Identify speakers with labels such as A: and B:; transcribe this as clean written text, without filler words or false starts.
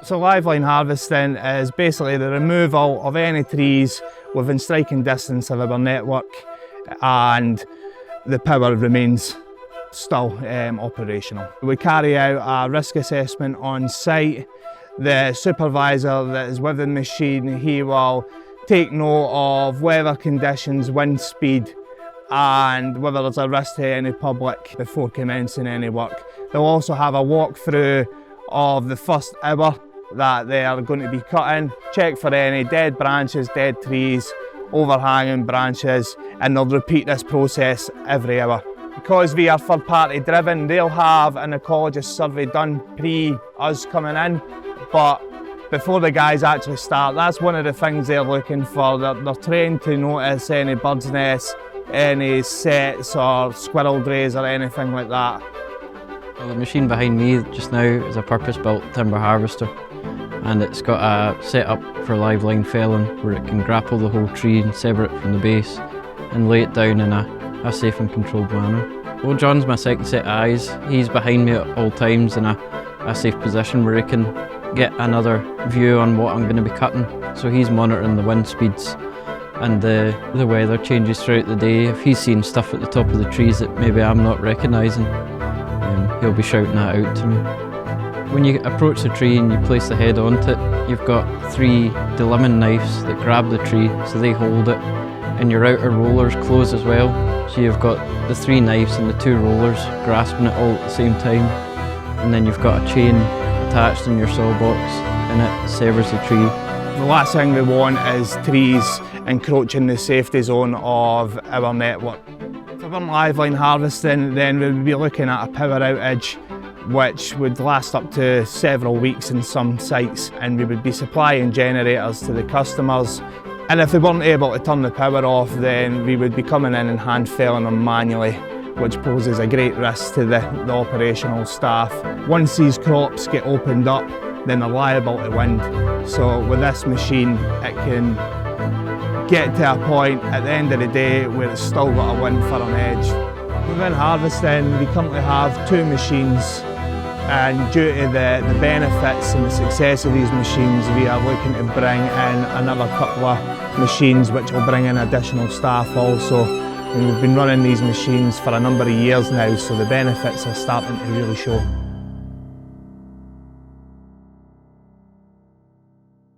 A: So live line harvesting is basically the removal of any trees within striking distance of our network, and the power remains still operational. We carry out a risk assessment on site. The supervisor that is with the machine, he will take note of weather conditions, wind speed, and whether there's a risk to any public before commencing any work. They'll also have a walkthrough of the first hour that they are going to be cutting, check for any dead branches, dead trees, overhanging branches, and they'll repeat this process every hour. Because we are third party driven, they'll have an ecologist survey done pre us coming in, but before the guys actually start, that's one of the things they're looking for. They're trained to notice any bird's nests, any sets or squirrel drays or anything like that.
B: Well, the machine behind me just now is a purpose-built timber harvester, and it's got a setup for live line felling where it can grapple the whole tree and sever it from the base and lay it down in a safe and controlled manner. Well, John's my second set of eyes. He's behind me at all times in a safe position where he can get another view on what I'm going to be cutting. So he's monitoring the wind speeds and the weather changes throughout the day. If he's seeing stuff at the top of the trees that maybe I'm not recognising, he'll be shouting that out to me. When you approach the tree and you place the head onto it, you've got 3 deliming knives that grab the tree, so they hold it, and your outer rollers close as well. So you've got the 3 knives and the 2 rollers grasping it all at the same time, and then you've got a chain attached in your saw box and it severs the tree.
A: The last thing we want is trees encroaching the safety zone of our network. If we're live line harvesting, then we would be looking at a power outage which would last up to several weeks in some sites, and we would be supplying generators to the customers. And if we weren't able to turn the power off, then we would be coming in and hand felling them manually, which poses a great risk to the operational staff. Once these crops get opened up, then they're liable to wind. So with this machine, it can get to a point at the end of the day where it's still got a wind for an edge. Within harvesting, we currently have 2 machines, and due to the benefits and the success of these machines, we are looking to bring in another couple of machines which will bring in additional staff also. And we've been running these machines for a number of years now, so the benefits are starting to really show.